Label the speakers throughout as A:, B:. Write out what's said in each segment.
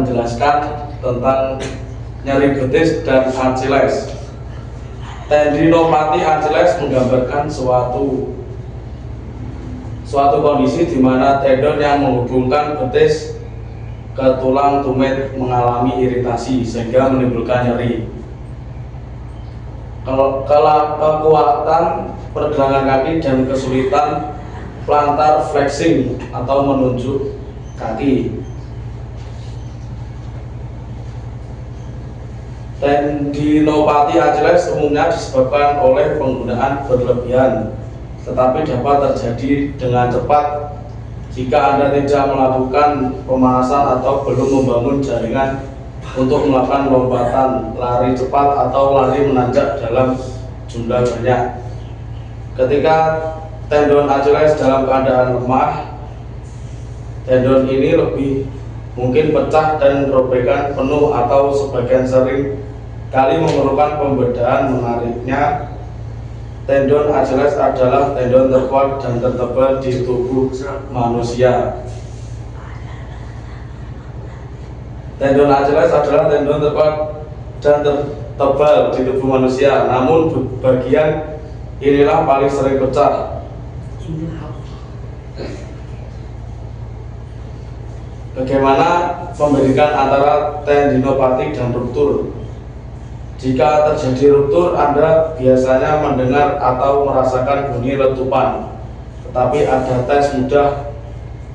A: menjelaskan tentang nyeri betis dan Achilles. Tendinopati Achilles menggambarkan suatu kondisi di mana tendon yang menghubungkan betis ke tulang tumit mengalami iritasi sehingga menimbulkan nyeri. Kekuatan pergelangan kaki dan kesulitan plantar flexing atau menunjuk kaki. Tendinopati Achilles umumnya disebabkan oleh penggunaan berlebihan, tetapi dapat terjadi dengan cepat jika Anda tidak melakukan pemanasan atau belum membangun jaringan untuk melakukan lompatan, lari cepat atau lari menanjak dalam jumlah banyak. Ketika tendon Achilles dalam keadaan lemah, tendon ini lebih mungkin pecah dan robekan penuh atau sebagian sering kali memerlukan pembedahan. Menariknya, tendon Achilles adalah tendon terkuat dan tertebal di tubuh manusia. Tendon Achilles adalah tendon terkuat dan tertebal di tubuh manusia, namun bagian inilah paling sering pecah. Bagaimana membedakan antara tendinopati dan ruptur? Jika terjadi ruptur, Anda biasanya mendengar atau merasakan bunyi letupan, tetapi ada tes mudah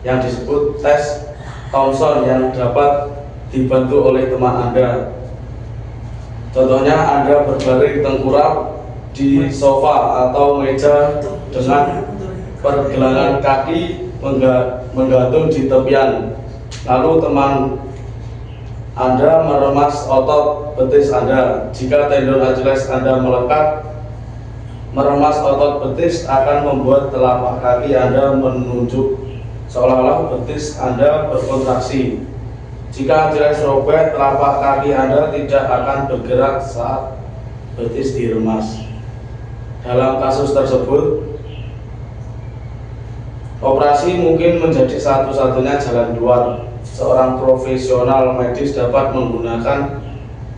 A: yang disebut tes Thomson yang dapat dibantu oleh teman Anda. Contohnya, Anda berbaring tengkurap di sofa atau meja dengan pergelangan kaki menggantung di tepian. Lalu teman Anda meremas otot betis Anda. Jika tendon Achilles Anda melekat, meremas otot betis akan membuat telapak kaki Anda menunjuk seolah-olah betis Anda berkontraksi. Jika Achilles robek, telapak kaki Anda tidak akan bergerak saat betis diremas. Dalam kasus tersebut, operasi mungkin menjadi satu-satunya jalan keluar. Seorang profesional medis dapat menggunakan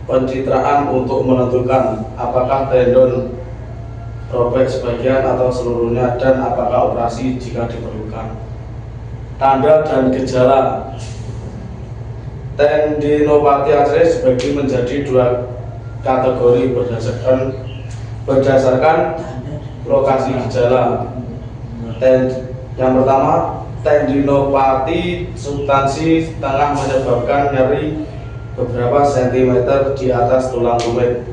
A: pencitraan untuk menentukan apakah tendon robek sebagian atau seluruhnya dan apakah operasi jika diperlukan. Tanda dan gejala tendinopati Achilles dibagi menjadi dua kategori berdasarkan lokasi gejala. Yang pertama, tendinopati substansi tengah menyebabkan nyeri beberapa sentimeter di atas tulang tumit.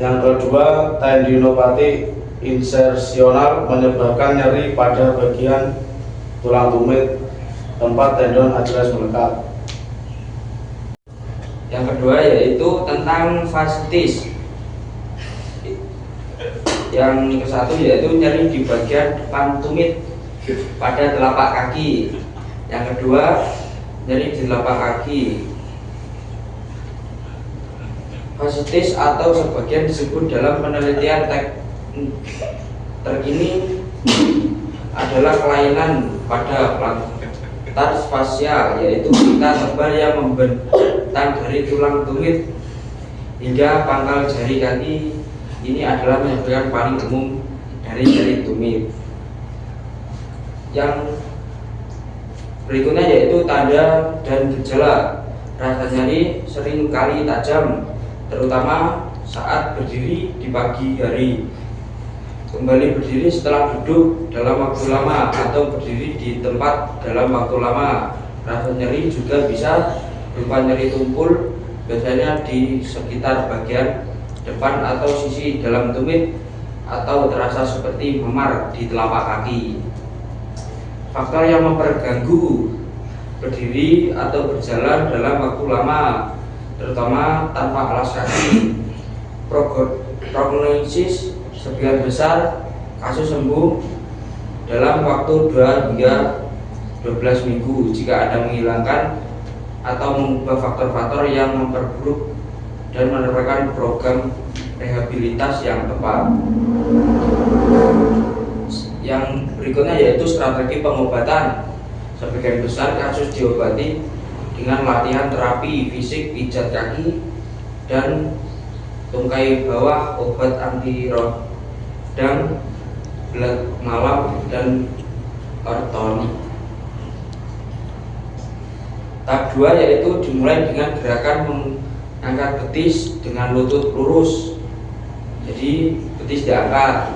A: Yang kedua, tendinopati insersional menyebabkan nyeri pada bagian tulang tumit tempat tendon Achilles melekat.
B: Yang kedua yaitu tentang fasciitis. Yang ke satu yaitu nyeri di bagian depan tumit pada telapak kaki. Yang kedua, nyeri di telapak kaki. Fasciitis atau sebagian disebut dalam penelitian terkini adalah kelainan pada plantar fascia, yaitu pita tebal yang membentang dari tulang tumit hingga pangkal jari kaki. Ini adalah penyebab paling umum dari nyeri tumit. Yang berikutnya yaitu tanda dan gejala. Rasa nyeri sering kali tajam, terutama saat berdiri di pagi hari. Kembali berdiri setelah duduk dalam waktu lama atau berdiri di tempat dalam waktu lama. Rasa nyeri juga bisa berupa nyeri tumpul, biasanya di sekitar bagian depan atau sisi dalam tumit, atau terasa seperti memar di telapak kaki. Faktor yang memperganggu berdiri atau berjalan dalam waktu lama, terutama tanpa alas kaki. Prognosis sebagian besar kasus sembuh dalam waktu 2 hingga 12 minggu jika Anda menghilangkan atau mengubah faktor-faktor yang memperburuk dan menerapkan program rehabilitas yang tepat. Yang berikutnya yaitu strategi pengobatan. Sebagian besar kasus diobati dengan latihan terapi fisik pijat kaki dan tungkai bawah, obat anti radang, belat malam, dan ortonik. Tahap 2 yaitu dimulai dengan gerakan mengangkat betis dengan lutut lurus. Jadi betis diangkat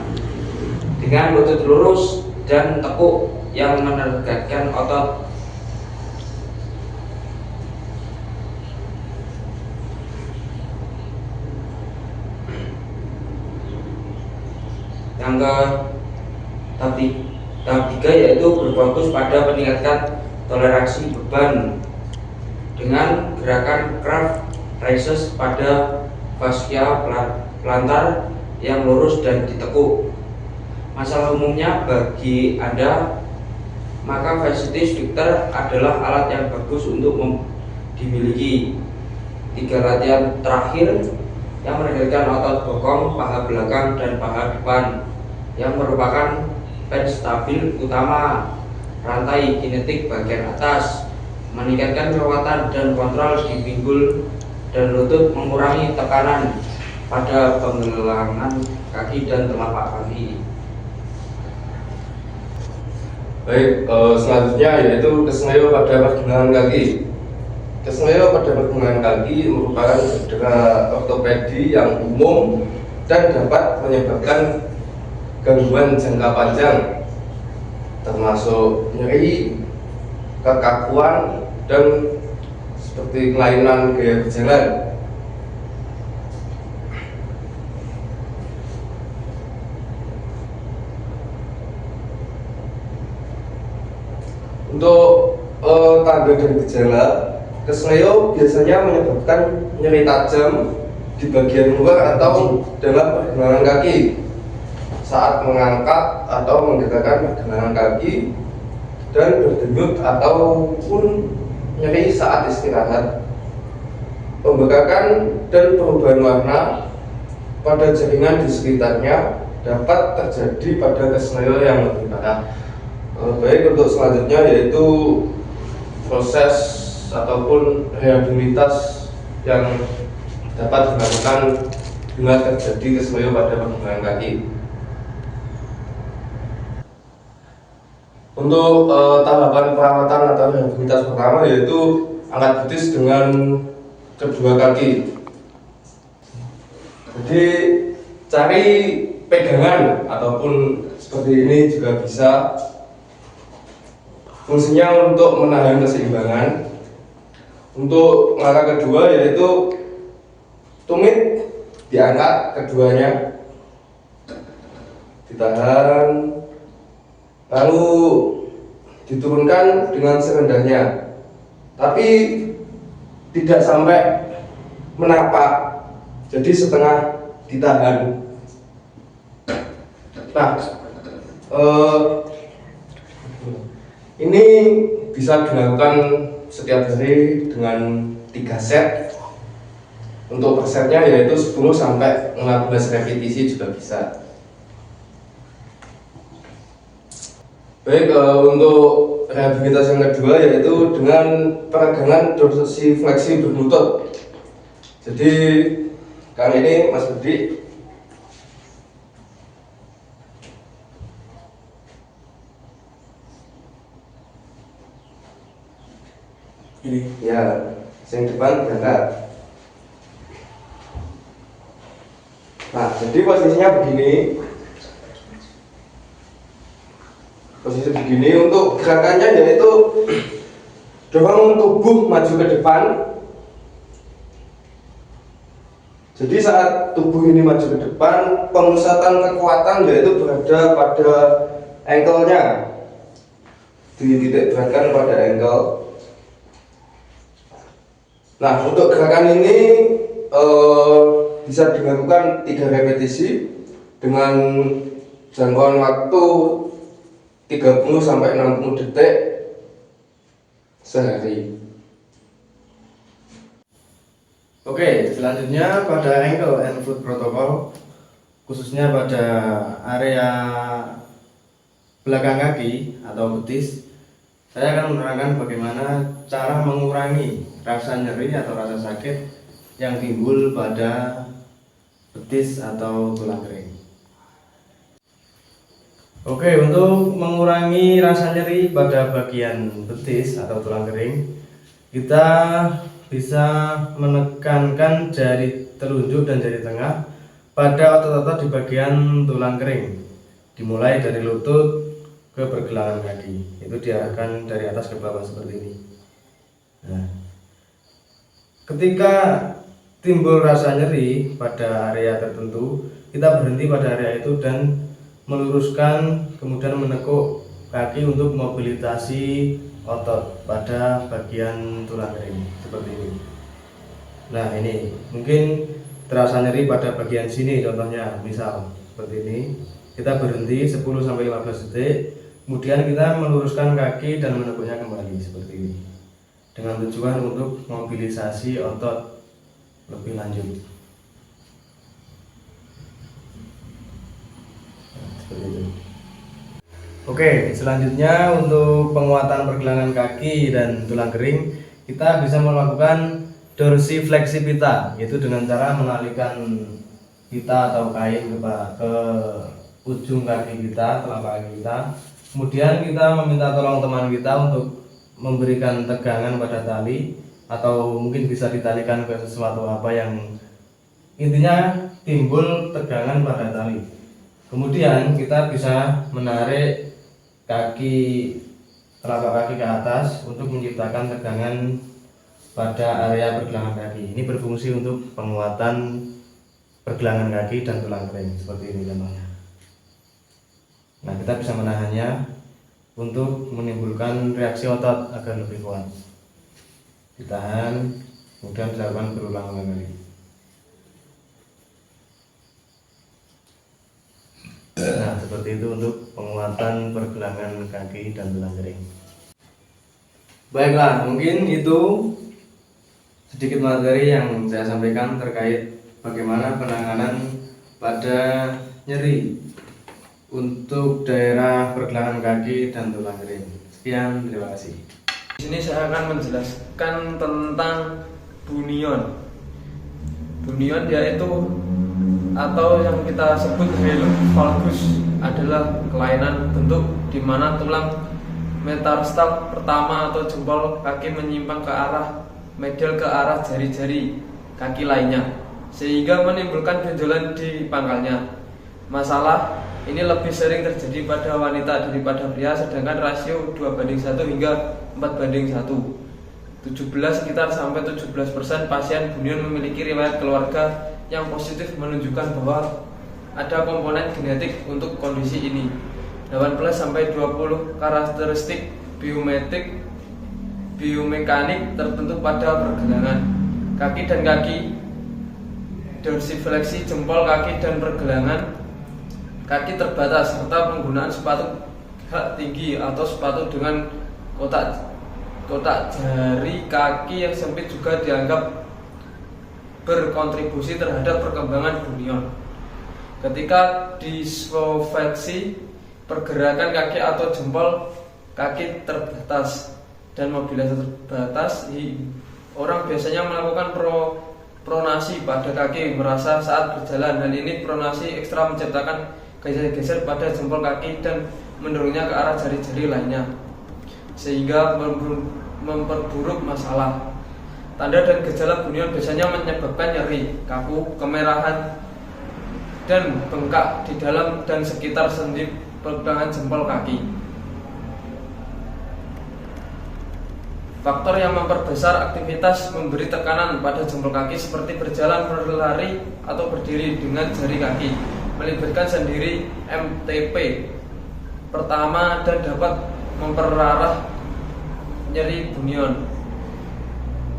B: dengan lutut lurus dan tekuk yang menegakkan otot. Yang ke tahap 3 yaitu berfokus pada meningkatkan toleransi beban dengan gerakan calf raises pada fascia plantar yang lurus dan ditekuk. Masalah umumnya bagi Anda, maka fasciitis Victor adalah alat yang bagus untuk dimiliki. 3 latihan terakhir yang menegakkan otot bokong, paha belakang, dan paha depan yang merupakan penstabil utama rantai kinetik bagian atas, meningkatkan kekuatan dan kontrol di pinggul dan lutut, mengurangi tekanan pada penggelangan kaki dan telapak kaki.
C: Baik, selanjutnya yaitu keseneo pada pergelangan kaki. Keseneo pada pergelangan kaki merupakan cedera ortopedi yang umum dan dapat menyebabkan gangguan jangka panjang, termasuk nyeri, kekakuan, dan seperti kelainan gaya berjalan. Untuk tanda dan gejala, keseneo biasanya menyebabkan nyeri tajam di bagian luar atau dalam pergelangan kaki saat mengangkat atau menggerakkan pergelangan kaki, dan berdenyut ataupun nyeri saat istirahat. Pembekakan dan perubahan warna pada jaringan di sekitarnya dapat terjadi pada keseneo yang lebih parah. Baik, untuk selanjutnya yaitu proses ataupun rehabilitas yang dapat dilakukan bila terjadi keseneo pada pergelangan kaki. Untuk tahapan perawatan atau rehabilitas pertama yaitu angkat betis dengan kedua kaki. Jadi cari pegangan ataupun seperti ini juga bisa. Fungsinya untuk menahan keseimbangan. Untuk langkah kedua yaitu tumit, diangkat keduanya, ditahan, lalu diturunkan dengan serendahnya, tapi tidak sampai menapak, jadi setengah ditahan. Nah, ini bisa dilakukan setiap hari dengan 3 set. Untuk per setnya yaitu 10 sampai 15 repetisi juga bisa. Baik, untuk rehabilitas yang kedua yaitu dengan peregangan dorsifleksi berlutut. Jadi kali ini Mas Budi ini ya, yang depan berangkat. Nah, jadi posisinya begini. Posisi begini. Untuk gerakannya yaitu dorong tubuh maju ke depan. Jadi saat tubuh ini maju ke depan, pemusatan kekuatan yaitu berada pada ankle-nya. Dititik beratkan pada ankle. Nah, untuk gerakan ini bisa dilakukan 3 repetisi dengan jangkauan waktu 30 sampai 60 detik sehari.
A: Oke, selanjutnya pada ankle and foot protocol, khususnya pada area belakang kaki atau betis.
D: Saya akan menerangkan bagaimana cara mengurangi rasa nyeri atau rasa sakit yang timbul pada betis atau tulang kering. Oke, untuk mengurangi rasa nyeri pada bagian betis atau tulang kering, kita bisa menekankan jari telunjuk dan jari tengah pada otot-otot di bagian tulang kering, dimulai dari lutut ke pergelangan kaki. Itu diarahkan dari atas ke bawah seperti ini. Nah, ketika timbul rasa nyeri pada area tertentu, kita berhenti pada area itu dan meluruskan, kemudian menekuk kaki untuk mobilisasi otot pada bagian tulang kering seperti ini. Nah, ini mungkin terasa nyeri pada bagian sini, contohnya misal seperti ini. Kita berhenti 10-15 detik, kemudian kita meluruskan kaki dan menekuknya kembali seperti ini, dengan tujuan untuk mobilisasi otot lebih lanjut. Seperti itu. Oke, selanjutnya untuk penguatan pergelangan kaki dan tulang kering, kita bisa melakukan dorsifleksi pita, yaitu dengan cara mengalihkan pita atau kain ke ujung kaki kita, telapak kaki kita. Kemudian kita meminta tolong teman kita untuk memberikan tegangan pada tali, atau mungkin bisa ditalikan ke sesuatu apa yang intinya timbul tegangan pada tali. Kemudian kita bisa menarik telapak kaki ke atas untuk menciptakan tegangan pada area pergelangan kaki. Ini berfungsi untuk penguatan pergelangan kaki dan tulang kering seperti ini contohnya. Nah, kita bisa menahannya untuk menimbulkan reaksi otot agar lebih kuat. Ditahan, kemudian dilakukan berulang-ulang kali. Nah, seperti itu untuk penguatan pergelangan kaki dan tulang kering. Baiklah, mungkin itu sedikit materi yang saya sampaikan terkait bagaimana penanganan pada nyeri untuk daerah pergelangan kaki dan tulang kering. Sekian, terima kasih.
E: Di sini saya akan menjelaskan tentang bunion. Bunion yaitu atau yang kita sebut hallux valgus adalah kelainan bentuk di mana tulang metarstal pertama atau jempol kaki menyimpang ke arah medial ke arah jari-jari kaki lainnya, sehingga menimbulkan benjolan di pangkalnya. Masalah ini lebih sering terjadi pada wanita daripada pria, sedangkan rasio 2:1 hingga 4:1. 17 sekitar sampai 17% pasien bunion memiliki riwayat keluarga yang positif, menunjukkan bahwa ada komponen genetik untuk kondisi ini. 18 sampai 20 karakteristik biomekanik tertentu pada pergelangan kaki dan kaki, dorsifleksi jempol kaki dan pergelangan kaki terbatas, serta penggunaan sepatu hak tinggi atau sepatu dengan kotak jari kaki yang sempit juga dianggap berkontribusi terhadap perkembangan bunion. Ketika disfleksi, pergerakan kaki atau jempol kaki terbatas dan mobilitas terbatas, orang biasanya melakukan pronasi pada kaki merasa saat berjalan. Hal ini pronasi ekstra menciptakan geser-geser pada jempol kaki dan mendorongnya ke arah jari-jari lainnya, sehingga memperburuk masalah. Tanda dan gejala bunion biasanya menyebabkan nyeri, kaku, kemerahan, dan bengkak di dalam dan sekitar sendi pergelangan jempol kaki. Faktor yang memperbesar aktivitas memberi tekanan pada jempol kaki seperti berjalan, berlari, atau berdiri dengan jari kaki melibatkan sendiri MTP pertama dan dapat memperparah nyeri bunion.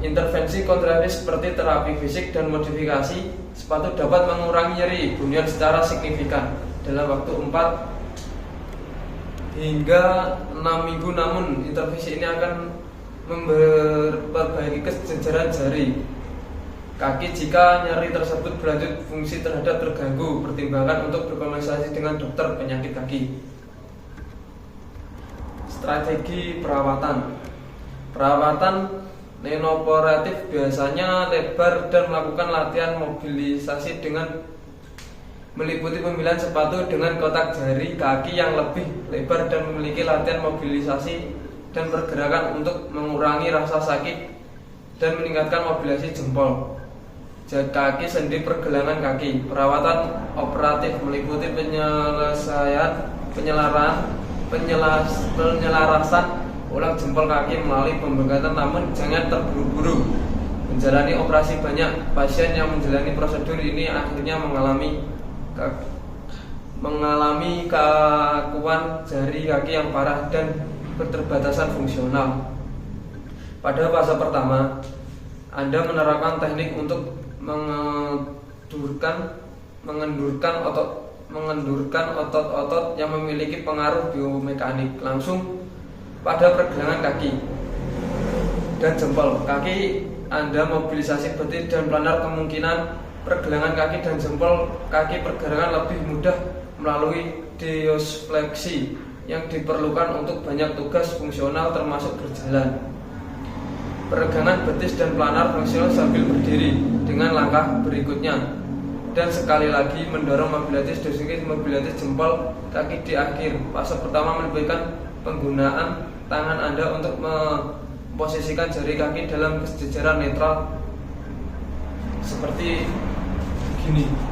E: Intervensi kontrasif seperti terapi fisik dan modifikasi sepatu dapat mengurangi nyeri bunion secara signifikan dalam waktu 4 hingga 6 minggu. Namun intervensi ini akan memperbaiki kesejaran jari kaki jika nyeri tersebut berlanjut fungsi terhadap terganggu. Pertimbangkan untuk berkonsultasi dengan dokter penyakit kaki. Strategi perawatan. Perawatan nonoperatif biasanya lebar dan melakukan latihan mobilisasi dengan meliputi pemilihan sepatu dengan kotak jari kaki yang lebih lebar dan memiliki latihan mobilisasi dan pergerakan untuk mengurangi rasa sakit dan meningkatkan mobilisasi jempol, jari kaki, sendi, pergelangan kaki. Perawatan operatif meliputi penyelarasan ulang jempol kaki melalui pembengkakan, namun jangan terburu-buru menjalani operasi. Banyak pasien yang menjalani prosedur ini akhirnya mengalami kakuan jari kaki yang parah dan keterbatasan fungsional. Pada fase pertama, Anda menerapkan teknik untuk mengendurkan otot-otot yang memiliki pengaruh biomekanik langsung pada pergelangan kaki dan jempol kaki. Anda mobilisasi betis dan planar, kemungkinan pergelangan kaki dan jempol kaki pergerakan lebih mudah melalui diosfleksi yang diperlukan untuk banyak tugas fungsional termasuk berjalan. Peregangan betis dan planar fungsional sambil berdiri dengan langkah berikutnya. Dan sekali lagi mendorong mobilitas jempol kaki di akhir. Fase pertama melibatkan penggunaan tangan Anda untuk memposisikan jari kaki dalam kesejaran netral seperti begini.